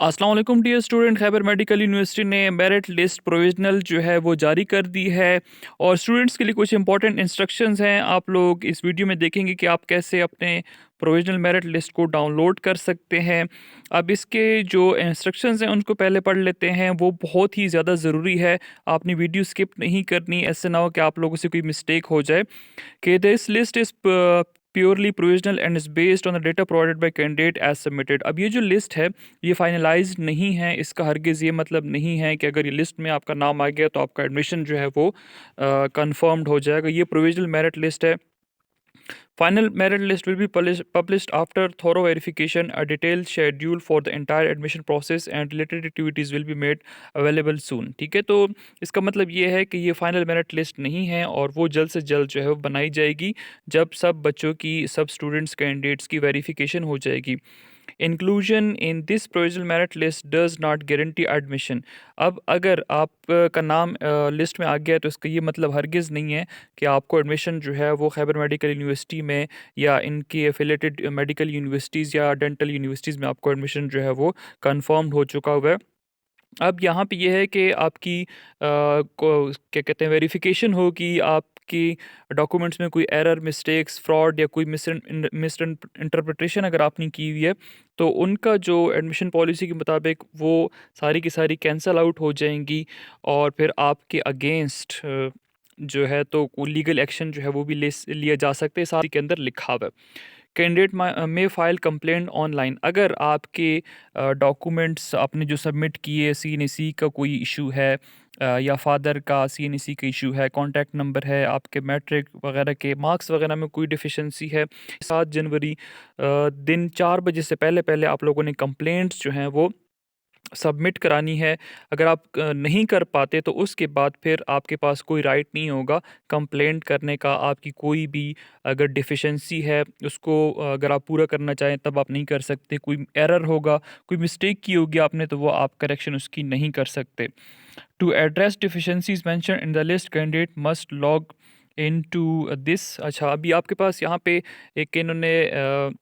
अस्सलाम वालेकुम dear student. Khyber medical university ने मेरिट लिस्ट प्रोविजनल जो है वो जारी कर दी है और स्टूडेंट्स के लिए कुछ इंपॉर्टेंट इंस्ट्रक्शंस हैं। आप लोग इस वीडियो में देखेंगे कि आप कैसे अपने प्रोविजनल मेरिट लिस्ट को डाउनलोड कर सकते हैं। अब इसके जो इंस्ट्रक्शंस हैं उनको पहले पढ़ लेते हैं, वो बहुत ही ज़्यादा ज़रूरी है। आपने वीडियो स्किप नहीं करनी, ऐसे ना हो कि आप लोगों से कोई मिस्टेक हो जाए। कि this list is purely provisional and is based on the data provided by candidate as submitted. अब ये जो लिस्ट है ये फाइनलाइज्ड नहीं है। इसका हरगिज़ ये मतलब नहीं है कि अगर ये लिस्ट में आपका नाम आ गया तो आपका एडमिशन जो है वो कंफर्म्ड हो जाएगा। ये प्रोविजनल मेरिट लिस्ट है। Final merit list will be published after thorough verification. A detailed schedule for the entire admission process and related activities will be made available soon. ठीक है, तो इसका मतलब ये है कि ये फाइनल मेरिट लिस्ट नहीं है और वो जल्द से जल्द जो है वो बनाई जाएगी जब सब बच्चों की, सब स्टूडेंट्स कैंडिडेट्स की वेरिफिकेशन हो जाएगी। Inclusion in this provisional merit list does not guarantee admission. अब अगर आप का नाम लिस्ट में आ गया तो इसका ये मतलब हरगिज़ नहीं है कि आपको एडमिशन जो है वो खैबर मेडिकल यूनिवर्सिटी में या इनकी एफिलेटेड मेडिकल यूनिवर्सिटीज़ या डेंटल यूनिवर्सिटीज़ में आपको एडमिशन जो है वो कंफर्म्ड हो चुका हुआ है। अब यहाँ पे ये है कि आपकी को क्या कहते हैं वेरिफिकेशन होगी, आपकी डॉक्यूमेंट्स में कोई एरर, मिस्टेक्स, फ्रॉड या कोई मिस इंटरप्रिटेशन अगर आपने की हुई है तो उनका जो एडमिशन पॉलिसी के मुताबिक वो सारी की सारी कैंसल आउट हो जाएंगी और फिर आपके अगेंस्ट जो है तो लीगल एक्शन जो है वो भी लिया जा सकते हैं। साथ ही के अंदर लिखा हुआ है कैंडिडेट में फाइल कंप्लेंट ऑनलाइन। अगर आपके डॉक्यूमेंट्स आपने जो सबमिट किए, सीएनएसी का कोई इशू है या फादर का सीएनएसी का इशू है, कॉन्टैक्ट नंबर है, आपके मैट्रिक वगैरह के मार्क्स वगैरह में कोई डिफिशेंसी है, 7 जनवरी दिन 4 बजे से पहले पहले आप लोगों ने कंप्लेंट्स जो हैं वो सबमिट करानी है। अगर आप नहीं कर पाते तो उसके बाद फिर आपके पास कोई राइट नहीं होगा कंप्लेंट करने का। आपकी कोई भी अगर डिफिशेंसी है उसको अगर आप पूरा करना चाहें तब आप नहीं कर सकते। कोई एरर होगा, कोई मिस्टेक की होगी आपने, तो वो आप करेक्शन उसकी नहीं कर सकते। To address deficiencies mention in the list candidate must log in to this. अच्छा, अभी आपके पास यहाँ पे एक इन्होंने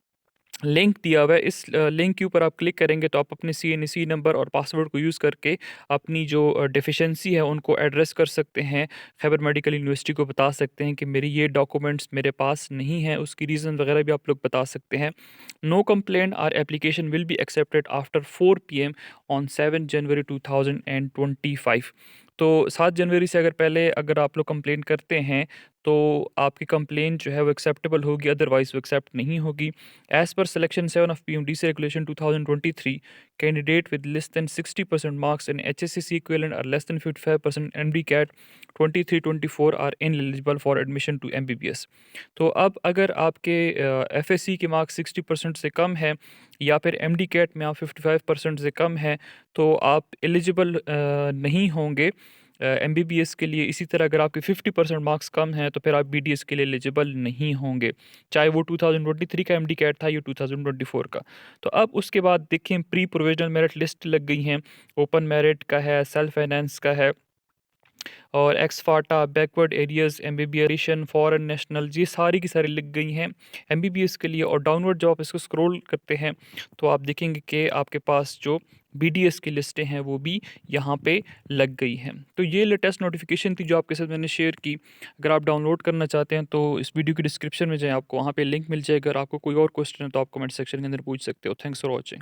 लिंक दिया हुआ है। इस लिंक के ऊपर आप क्लिक करेंगे तो आप अपने सीएनसी नंबर और पासवर्ड को यूज़ करके अपनी जो डिफिशेंसी है उनको एड्रेस कर सकते हैं। खैबर मेडिकल यूनिवर्सिटी को बता सकते हैं कि मेरे ये डॉक्यूमेंट्स मेरे पास नहीं है, उसकी रीज़न वगैरह भी आप लोग बता सकते हैं। No complaint or application will be accepted after 4 PM on 7 January 2025। तो 7 जनवरी से अगर पहले अगर आप लोग कंप्लेंट करते हैं तो आपकी कंप्लेंट जो है वो एक्सेप्टेबल होगी, अदरवाइज वो एक्सेप्ट नहीं होगी। As per Selection 7 of PMDC Regulation 2023, candidate with less than 60% marks in HSCC equivalent or less than 55% MDCAT 23-24 are ineligible for admission to MBBS। तो अब अगर आपके FSC के मार्क्स 60% से कम है या फिर MDCAT में आप 55% से कम है तो आप एलिजिबल नहीं होंगे MBBS के लिए। इसी तरह अगर आपके 50% मार्क्स कम हैं तो फिर आप BDS के लिए एलिजिबल नहीं होंगे, चाहे वो 2023 का MD कैट था या 2024 का। तो अब उसके बाद देखें प्री प्रोविजनल मेरिट लिस्ट लग गई हैं। ओपन मेरिट का है, सेल्फ फाइनेंस का है और ex FATA, backward areas, MBBS, foreign national, ये सारी की सारी लिख गई हैं MBBS के लिए। और डाउनवर्ड जब आप इसको स्क्रॉल करते हैं तो आप देखेंगे कि आपके पास जो BDS की लिस्टें हैं वो भी यहाँ पे लग गई हैं। तो ये लेटेस्ट नोटिफिकेशन थी जो आपके साथ मैंने शेयर की। अगर आप डाउनलोड करना चाहते हैं तो इस वीडियो की डिस्क्रिप्शन में जाएँ, आपको वहाँ पे लिंक मिल जाएगा। अगर आपको कोई और क्वेश्चन है तो आप कमेंट सेक्शन के अंदर पूछ सकते हो। Thanks for watching.